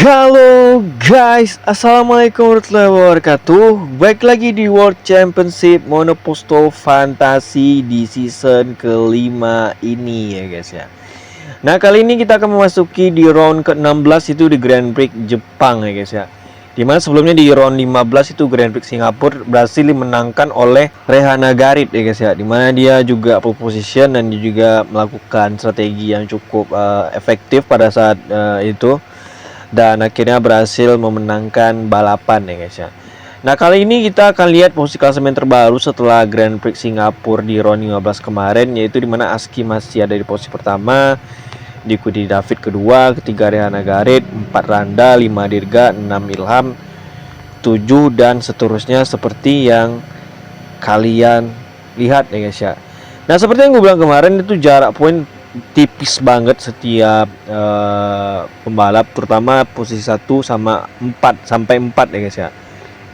Halo guys, assalamualaikum warahmatullahi wabarakatuh. Baik lagi di World Championship Monoposto Fantasi di season kelima ini ya guys ya. Nah kali ini kita akan memasuki di round ke-16 itu di Grand Prix Jepang ya guys ya. Dimana sebelumnya di round 15 itu Grand Prix Singapura berhasil dimenangkan oleh Rehana Garit ya guys ya. Dimana dia juga pole position dan dia juga melakukan strategi yang cukup efektif pada saat itu. Dan akhirnya berhasil memenangkan balapan ya guys ya. Nah kali ini kita akan lihat posisi klasemen terbaru setelah Grand Prix Singapura di round 15 kemarin, yaitu dimana Aski masih ada di posisi pertama, diikuti David kedua, ketiga Rehana Garit, 4 Randa, 5 Dirga, 6 Ilham, 7 dan seterusnya seperti yang kalian lihat ya guys ya. Nah seperti yang gue bilang kemarin, itu jarak poin tipis banget setiap pembalap, terutama posisi 1 sama 4 sampai 4 ya guys ya.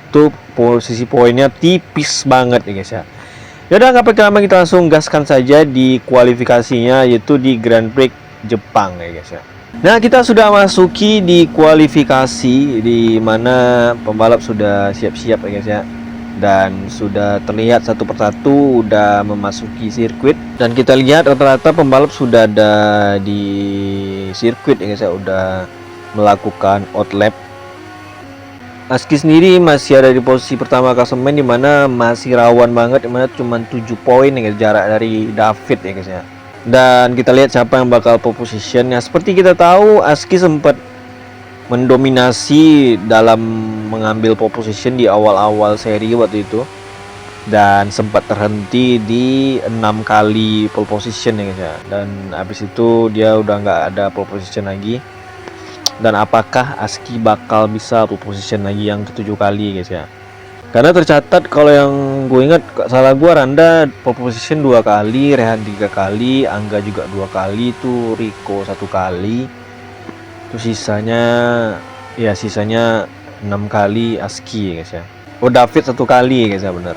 Itu posisi poinnya tipis banget ya guys ya. Yaudah nggak pakai lama, kita langsung gaskan saja di kualifikasinya, yaitu di Grand Prix Jepang ya guys ya. Nah kita sudah masuki di kualifikasi, di mana pembalap sudah siap-siap ya guys ya, dan sudah terlihat satu persatu udah memasuki sirkuit. Dan kita lihat rata-rata pembalap sudah ada di sirkuit ya guys ya, udah melakukan outlap. Aski sendiri masih ada di posisi pertama klasemen, dimana masih rawan banget, dimana cuma 7 poin ya guys, jarak dari David ya guys ya. Dan kita lihat siapa yang bakal pole position. Ya seperti kita tahu, Aski sempat mendominasi dalam mengambil pole position di awal-awal seri waktu itu, dan sempat terhenti di 6 kali pole position ya guys ya. Dan habis itu dia udah nggak ada pole position lagi. Dan apakah Aski bakal bisa pole position lagi yang ke-7 kali guys ya? Karena tercatat, kalau yang gue ingat salah gue, Randa pole position 2 kali, Rehan 3 kali, Angga juga 2 kali, itu Rico 1 kali. Itu sisanya 6 kali Aski ya guys ya. Oh David 1 kali ya guys ya, bener.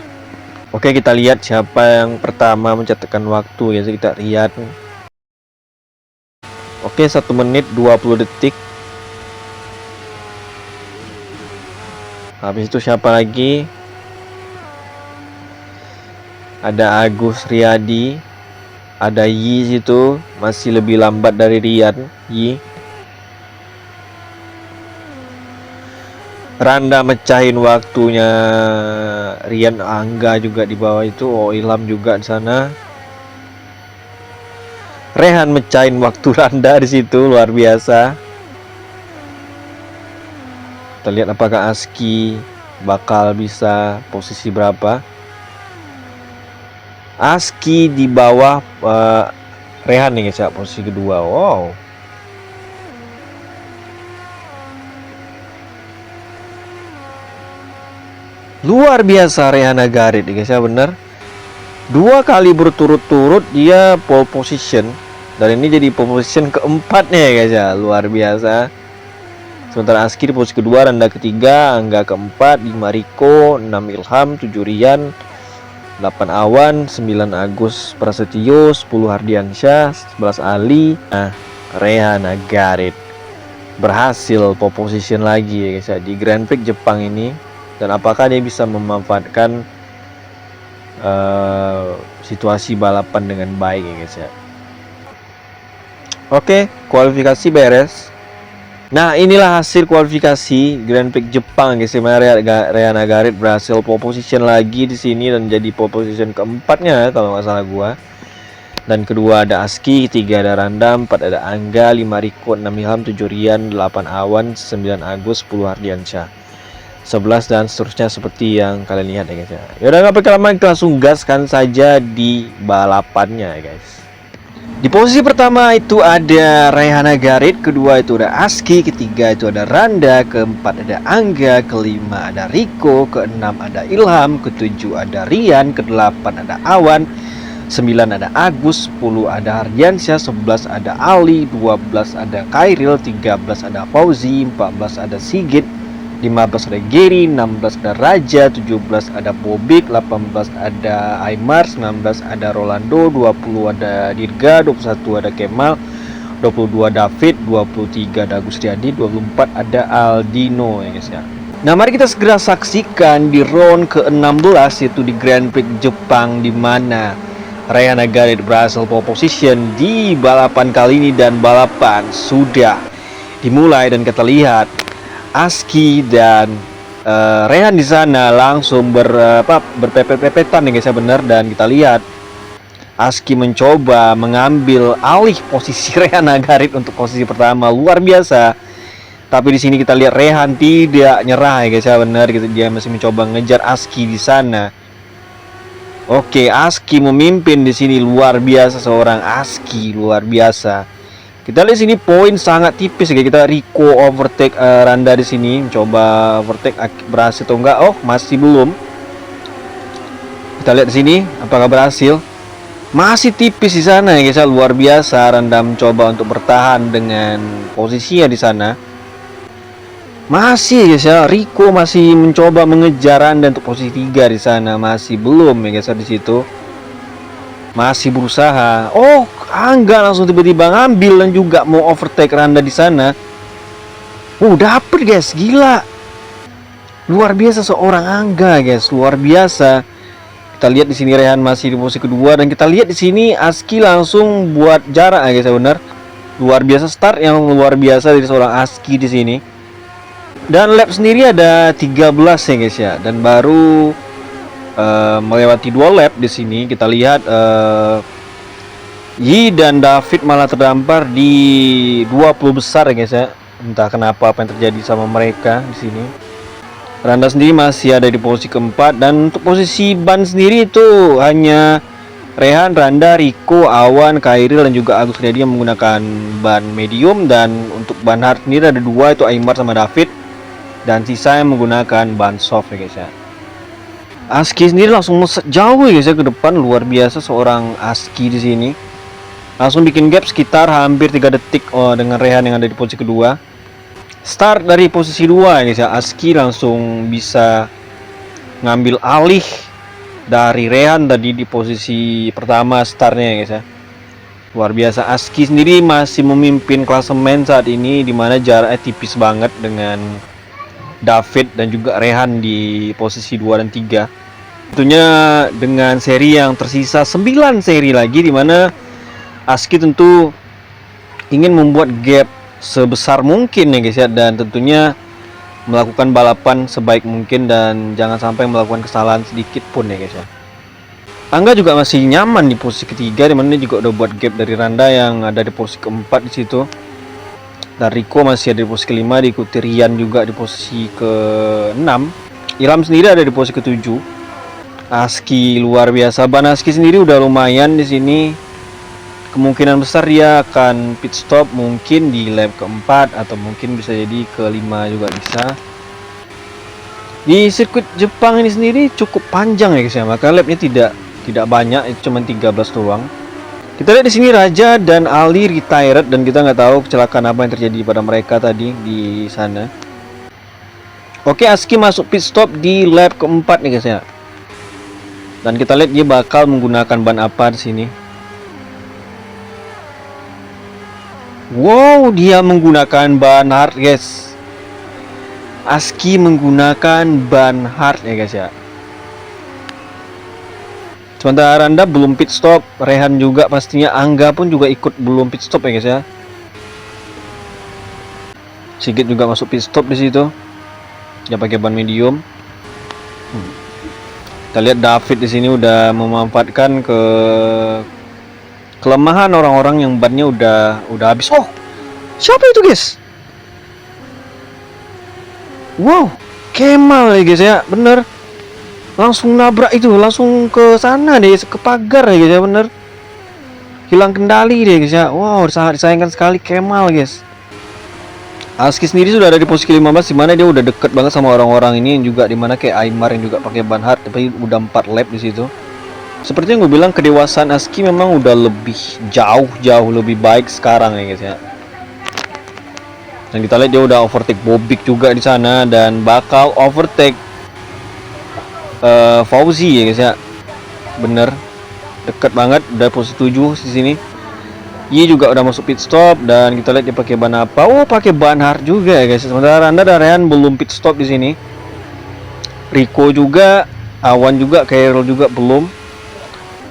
Oke, kita lihat siapa yang pertama mencatatkan waktu ya, kita lihat. Oke, 1 menit 20 detik. Habis itu siapa lagi? Ada Agus Riyadi, ada Yi situ, masih lebih lambat dari Rian. Yi. Randa mecahin waktunya Rian, Angga juga di bawah itu, oh Ilham juga di sana. Rehan mecahin waktu Randa di situ, luar biasa. Kita lihat apakah Aski bakal bisa posisi berapa. Aski di bawah Rehan nih guys ya, posisi kedua. Wow. Luar biasa Rehana Garit guys ya, bener. 2 kali berturut-turut dia pole position, dan ini jadi pole position keempatnya ya guys ya, luar biasa. Sementara Aski di posisi kedua, Randa ketiga, Angga keempat, 5 Riko, 6 Ilham, 7 Rian, 8 Awan, 9 Agus Prasetyo, 10 Hardiansyah, 11 Ali. Nah, Rehana Garit berhasil pole position lagi ya guys ya di Grand Prix Jepang ini. Dan apakah dia bisa memanfaatkan situasi balapan dengan baik ya guys ya. Oke, kualifikasi beres. Nah inilah hasil kualifikasi Grand Prix Jepang guys ya. Rehana Garit berhasil pole position lagi di sini dan jadi pole position keempatnya kalau nggak salah gua. Dan kedua ada Aski, ketiga ada Randa, 4 ada Angga, 5 Riko, 6 Ilham, 7 Rian, 8 Awan, 9 Agus, 10 Hardiansyah, 11 dan seterusnya seperti yang kalian lihat ya guys ya. Yaudah nggak pakai lama, kita langsung gaskan saja di balapannya ya guys. Di posisi pertama itu ada Rehana Garit, kedua itu ada Aski, ketiga itu ada Randa, keempat ada Angga, kelima ada Riko, keenam ada Ilham, ketujuh ada Rian, kedelapan ada Awan, 9 ada Agus, 10 ada Hardiansyah, 11 ada Ali, 12 ada Kairil, 13 ada Fauzi, 14 ada Sigit, 15 ada Geri, 16 ada Raja, 17 ada Bobik, 18 ada Aymar, 19 ada Rolando, 20 ada Dirga, 21 ada Kemal, 22 David, 23 Dagus Riyadi, 24 ada Aldino ya guys ya. Nah, mari kita segera saksikan di round ke-16 yaitu di Grand Prix Jepang, di mana Ryan Nagarit berhasil pole position di balapan kali ini, dan balapan sudah dimulai dan kita lihat Aski dan Rehan di sana langsung berpepet-pepetan ya guys ya, bener. Dan kita lihat Aski mencoba mengambil alih posisi Rehan Nagarit untuk posisi pertama, luar biasa. Tapi di sini kita lihat Rehan tidak nyerah ya guys ya, benar gitu, dia masih mencoba ngejar Aski di sana. Oke, Aski memimpin di sini, luar biasa, seorang Aski luar biasa. Kita lihat sini poin sangat tipis ya, kita Rico overtake Randa di sini, mencoba overtake, berhasil atau enggak? Oh, masih belum. Kita lihat di sini apakah berhasil. Masih tipis di sana ya guys ya, luar biasa. Randa mencoba untuk bertahan dengan posisinya di sana. Masih guys ya, Rico masih mencoba mengejar Randa untuk posisi 3 di sana, masih belum ya guys ya di situ. Masih berusaha. Oh, Angga langsung tiba-tiba ngambil dan juga mau overtake Randa di sana. Dapet guys, gila. Luar biasa seorang Angga guys, luar biasa. Kita lihat di sini Rehan masih di posisi kedua, dan kita lihat di sini Aski langsung buat jarak ya guys ya, benar. Luar biasa, start yang luar biasa dari seorang Aski di sini. Dan lap sendiri ada 13 ya guys ya, dan baru melewati 2 lap di sini. Kita lihat Yi dan David malah terdampar di 20 besar ya guys ya. Entah kenapa apa yang terjadi sama mereka di sini. Randa sendiri masih ada di posisi keempat, dan untuk posisi ban sendiri itu hanya Rehan, Randa, Rico, Awan, Kairil dan juga Agus Riyadi yang menggunakan ban medium, dan untuk ban hard sendiri ada 2, itu Aymar sama David, dan sisa yang menggunakan ban soft ya guys ya. Aski sendiri langsung meset jauh ya guys ya ke depan, luar biasa seorang Aski di sini. Langsung bikin gap sekitar hampir 3 detik dengan Rehan yang ada di posisi kedua. Start dari posisi 2 ya guys ya, Aski langsung bisa ngambil alih dari Rehan tadi di posisi pertama startnya ya guys ya. Luar biasa, Aski sendiri masih memimpin klasemen saat ini, dimana jaraknya tipis banget dengan David dan juga Rehan di posisi 2 dan 3. Tentunya dengan seri yang tersisa 9 seri lagi, dimana Aski tentu ingin membuat gap sebesar mungkin ya guys ya, dan tentunya melakukan balapan sebaik mungkin dan jangan sampai melakukan kesalahan sedikit pun ya guys ya. Angga juga masih nyaman di posisi ketiga, dimana dia juga udah buat gap dari Randa yang ada di posisi keempat di situ. Dan Rico masih ada di posisi kelima, diikuti Rian juga di posisi ke-6. Ilham sendiri ada di posisi ke-7. Aski luar biasa, ban Aski sendiri udah lumayan di sini. Kemungkinan besar dia akan pit stop mungkin di lap keempat, atau mungkin bisa jadi kelima juga bisa. Di sirkuit Jepang ini sendiri cukup panjang ya guys ya, maka lapnya tidak banyak, itu cuma 13 doang. Kita lihat di sini Raja dan Ali retired, dan kita nggak tahu kecelakaan apa yang terjadi pada mereka tadi di sana. Oke, Aski masuk pit stop di lap keempat nih guys ya. Dan kita lihat dia bakal menggunakan ban apa di sini. Wow, dia menggunakan ban hard guys. Aski menggunakan ban hard ya guys ya. Sementara Randa belum pit stop, Rehan juga pastinya, Angga pun juga ikut belum pit stop ya guys ya. Sigit juga masuk pit stop di situ. Dia pakai ban medium. Kita lihat David di sini udah memanfaatkan kelemahan orang-orang yang bannya udah habis. Oh, siapa itu guys? Wow, Kemal ya guys ya, bener. Langsung nabrak itu, langsung ke sana deh, ke pagar ya guys ya, bener. Hilang kendali deh guys ya. Wow, sangat disayangkan sekali Kemal guys. Aski sendiri sudah ada di posisi 15, dimana dia udah deket banget sama orang-orang ini, juga dimana kayak Aymar yang juga pakai ban hard, tapi udah 4 lap di situ. Seperti yang gue bilang, kedewasaan Aski memang udah lebih jauh lebih baik sekarang ya guys ya. Dan kita lihat dia udah overtake Bobik juga di sana, dan bakal overtake Fauzi ya guys ya. Bener, deket banget, udah posisi 7 di sini. Yi juga udah masuk pit stop dan kita lihat dia pakai ban apa. Oh, pakai ban hard juga ya guys. Sementara Randa dan Rehan belum pit stop di sini. Rico juga, Awan juga, Carol juga belum.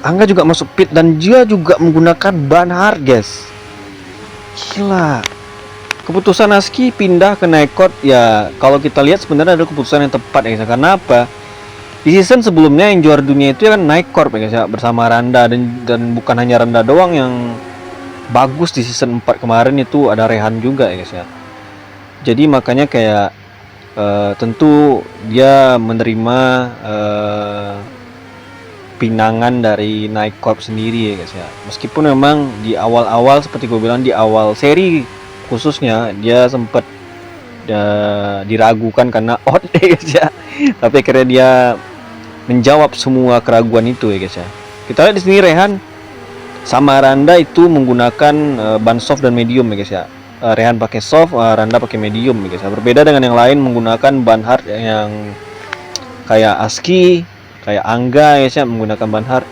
Angga juga masuk pit dan dia juga menggunakan ban hard guys. Gila. Keputusan Aski pindah ke Nightcorp ya, kalau kita lihat sebenarnya ada keputusan yang tepat ya guys. Karena apa? Di season sebelumnya yang juara dunia itu kan Nightcorp ya guys ya, bersama Randa dan bukan hanya Randa doang yang bagus di season 4 kemarin, itu ada Rehan juga ya guys ya. Jadi makanya kayak tentu dia menerima pinangan dari Nightcorp sendiri ya guys ya. Meskipun memang di awal-awal seperti gue bilang di awal seri khususnya dia sempat diragukan karena odd ya guys ya. Tapi akhirnya dia menjawab semua keraguan itu ya guys ya. Kita lihat di sini Rehan sama Randa itu menggunakan ban soft dan medium ya guys ya. Rehan pakai soft, Randa pakai medium ya guys ya. Berbeda dengan yang lain menggunakan ban hard yang kayak Aski, kayak Angga ya guys ya, menggunakan ban hard.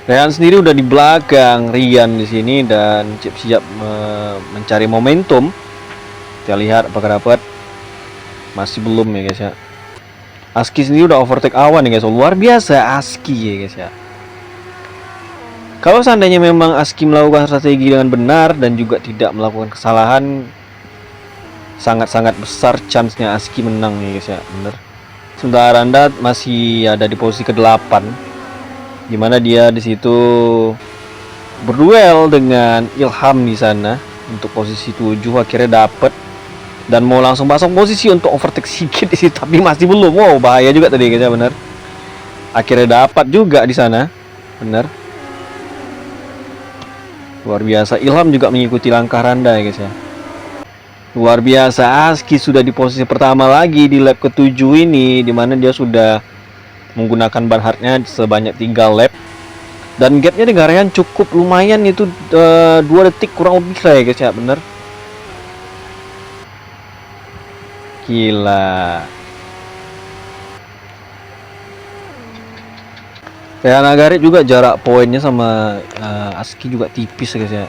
Rehan sendiri udah di belakang Rian di sini dan siap mencari momentum. Kita lihat apakah dapat. Masih belum ya guys ya. Aski sendiri udah overtake Awan ya guys. Luar biasa Aski ya guys ya. Kalau seandainya memang Aski melakukan strategi dengan benar dan juga tidak melakukan kesalahan, sangat-sangat besar chance-nya Aski menang nih guys ya, bener. Sementara Randa masih ada di posisi ke-8, dimana dia di situ berduel dengan Ilham di sana untuk posisi 7, akhirnya dapet dan mau langsung pasang posisi untuk overtake sedikit di situ, tapi masih belum. Wow, bahaya juga tadi guys ya, bener. Akhirnya dapat juga di sana, bener. Luar biasa, Ilham juga mengikuti langkah Randa ya guys ya. Luar biasa, Aski sudah di posisi pertama lagi di lap ke-7 ini, dimana dia sudah menggunakan ban hardnya sebanyak 3 lap. Dan gapnya dengan Rehan cukup lumayan, itu 2 detik kurang lebih lah ya guys ya, bener. Gila. Rehan Agarit juga jarak poinnya sama Aski juga tipis guys ya.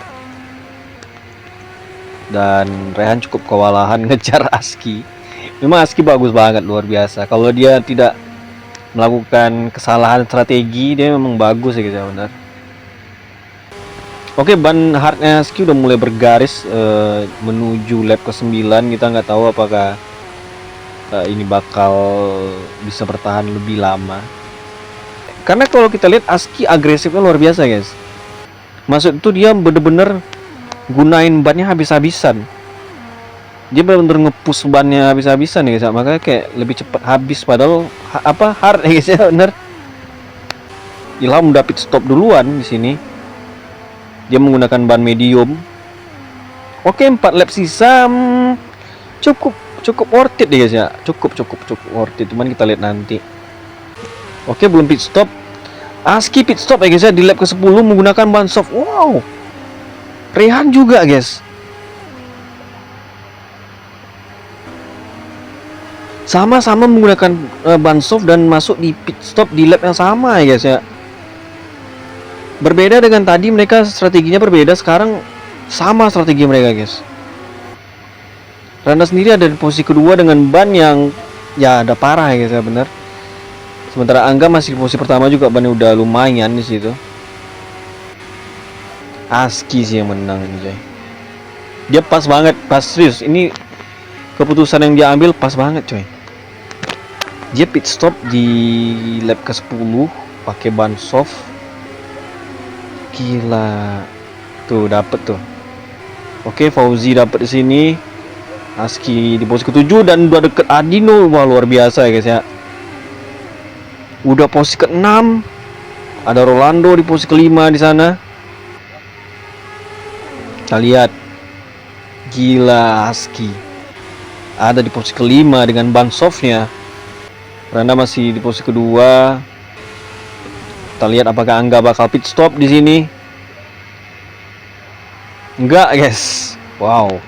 Dan Rehan cukup kewalahan ngejar Aski. Memang Aski bagus banget, luar biasa. Kalau dia tidak melakukan kesalahan strategi, dia memang bagus ya guys ya, benar. Oke, ban hardnya Aski udah mulai bergaris menuju lap ke-9. Kita nggak tahu apakah ini bakal bisa bertahan lebih lama. Karena kalau kita lihat Aski agresifnya luar biasa guys. Maksud itu dia bener-bener gunain bannya habis-habisan. Dia bener-bener nge-push bannya habis-habisan ya guys. Makanya kayak lebih cepat habis, padahal hard ya guys ya, bener. Ilham udah pit stop duluan di sini. Dia menggunakan ban medium. Oke, 4 lap sisa, cukup worth it ya guys ya. Cukup worth it. Cuman kita lihat nanti. Oke, belum pit stop. Aski pit stop ya guys ya di lap ke-10 menggunakan ban soft. Wow. Rehan juga guys. Sama-sama menggunakan ban soft dan masuk di pit stop di lap yang sama ya guys ya. Berbeda dengan tadi, mereka strateginya berbeda, sekarang sama strategi mereka guys. Randa sendiri ada di posisi kedua dengan ban yang ya ada parah ya guys ya, bener. Sementara Angga masih di posisi pertama juga, bannya udah lumayan di situ. Aski sih yang menang ini coy. Dia pas banget, pas serius. Ini keputusan yang dia ambil pas banget coy. Dia pit stop di lap ke-10 pakai ban soft. Gila. Tuh dapet tuh. Oke, Fauzi dapet di sini. Aski di posisi ke-7 dan udah deket Adino. Wah, luar biasa ya guys ya. Udah posisi ke-6. Ada Rolando di posisi ke-5 di sana. Kita lihat. Gila, Aski ada di posisi ke-5 dengan ban softnya. Randa masih di posisi kedua. Kita lihat apakah Angga bakal pit stop di sini. Enggak guys. Wow.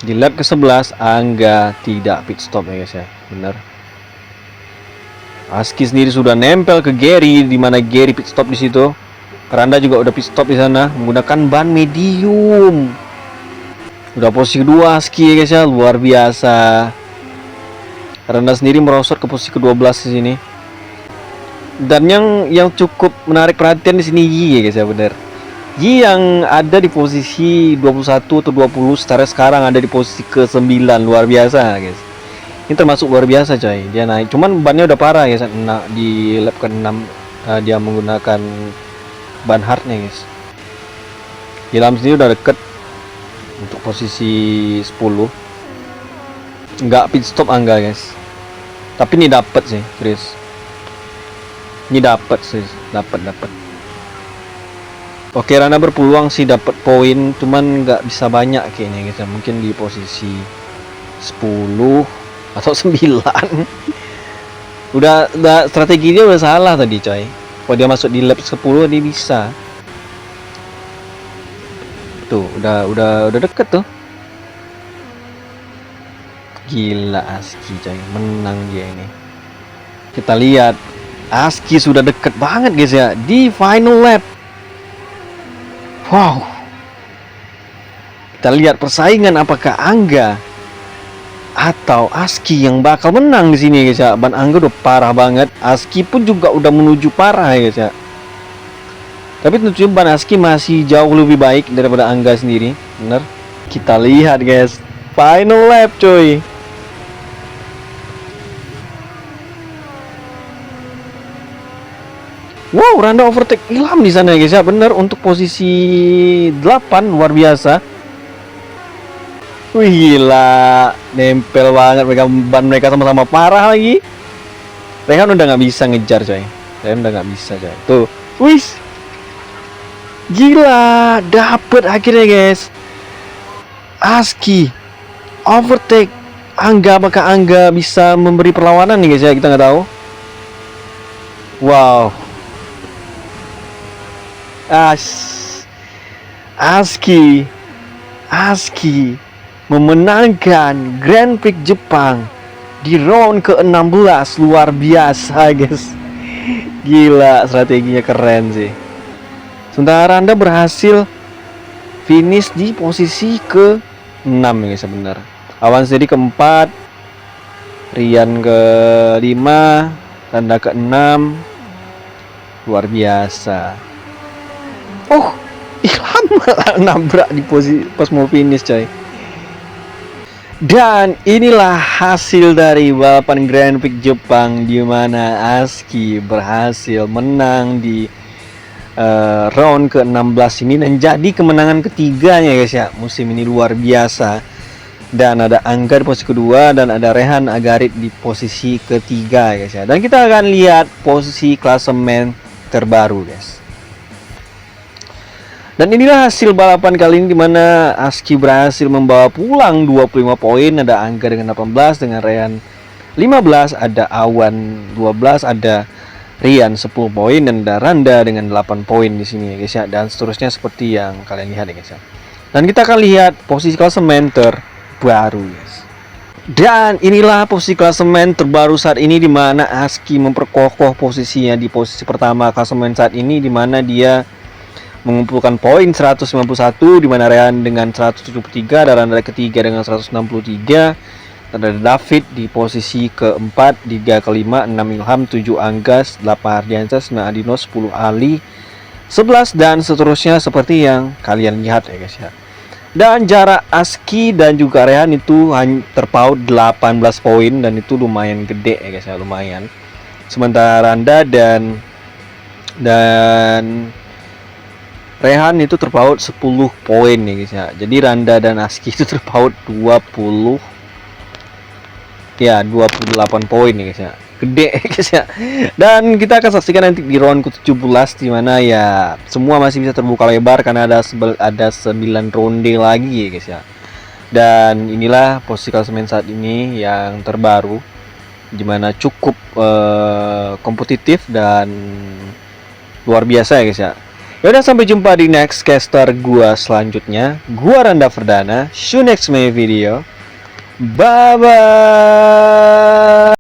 Di lap ke-11 Angga tidak pit stop ya guys ya. Benar. Aski sendiri sudah nempel ke Gary, di mana Gary pit stop di situ. Randa juga udah pit stop di sana menggunakan ban medium. Udah posisi kedua Aski guys ya, luar biasa. Randa sendiri merosot ke posisi ke-12 di sini. Dan yang cukup menarik perhatian di sini Yi ya guys ya, bener. Yi yang ada di posisi 21 atau 20, sekarang ada di posisi ke-9, luar biasa guys. Ini termasuk luar biasa coy, dia naik. Cuman bannya udah parah ya, di lap ke-6 dia menggunakan ban hardnya guys. Ilham sendiri udah deket untuk posisi 10. Nggak pit stop Angga guys. Tapi ini dapat sih, Chris. Ini dapat sih, dapat. Oke, Rana berpeluang sih dapat poin, cuman nggak bisa banyak kayaknya guys. Mungkin di posisi 10 atau 9. udah strategi dia udah salah tadi coy. Kalau dia masuk di lap 10 dia bisa. Tuh, udah deket tuh. Gila Aski coy, menang dia ini. Kita lihat Aski sudah deket banget guys ya di final lap. Wow. Kita lihat persaingan apakah Angga atau Aski yang bakal menang di sini guys ya. Ban Angga udah parah banget, Aski pun juga udah menuju parah ya guys ya. Tapi tentunya ban Aski masih jauh lebih baik daripada Angga sendiri, bener. Kita lihat guys, final lap coy. Wow, Randa overtake Ilham di sana guys ya, bener, untuk posisi 8, luar biasa. Wih gila, nempel banget mereka, ban mereka sama-sama parah lagi. Rehan udah nggak bisa ngejar coy, Rehan udah nggak bisa coy. Tuh, wih, gila, dapet akhirnya guys. Aski overtake Angga, apakah Angga bisa memberi perlawanan nih guys ya, kita nggak tahu. Wow, Aski memenangkan Grand Prix Jepang di round ke-16, luar biasa guys. Gila, strateginya keren sih. Sementara Randa berhasil finish di posisi ke-6 ya guys, benar. Awan sendiri ke-4, Rian ke-5, Randa ke-6. Luar biasa. Oh, Ilham nabrak di posisi pas mau finish coy. Dan inilah hasil dari balapan Grand Prix Jepang, di mana Aski berhasil menang di round ke-16 ini dan jadi kemenangan ketiganya guys ya musim ini, luar biasa. Dan ada Angga di posisi kedua dan ada Rehan Agarit di posisi ketiga guys ya. Dan kita akan lihat posisi klasemen terbaru guys. Dan inilah hasil balapan kali ini, dimana Aski berhasil membawa pulang 25 poin. Ada Angga dengan 18, dengan Rehan 15, ada Awan 12, ada Rian 10 poin, dan ada Randa dengan 8 poin di sini ya guys ya. Dan seterusnya seperti yang kalian lihat ya guys ya. Dan kita akan lihat posisi klasemen terbaru guys. Dan inilah posisi klasemen terbaru saat ini, di mana Aski memperkokoh posisinya di posisi pertama klasemen saat ini, di mana dia mengumpulkan poin 191, di mana Rehan dengan 173, dan Randa ketiga dengan 163, dan ada David di posisi keempat, 3 kelima, 6 Ilham, 7 Angga, 8 Ardiansyah, 9 Adino, 10 Ali, 11 dan seterusnya seperti yang kalian lihat ya guys ya. Dan jarak Aski dan juga Rehan itu hanya terpaut 18 poin, dan itu lumayan gede ya guys ya, lumayan. Sementara Randa dan Rehan itu terpaut 10 poin ya guys ya. Jadi Randa dan Aski itu terpaut 28 poin ya guys ya. Gede ya guys ya. Dan kita akan saksikan nanti di round ke-17, di mana ya semua masih bisa terbuka lebar karena ada 9 ronde lagi ya guys ya. Dan inilah posisi klasemen saat ini yang terbaru, di mana cukup kompetitif dan luar biasa ya guys ya. Yaudah, sampai jumpa di next caster gua selanjutnya. Gua Randa Verdana. See you next my video. Bye bye.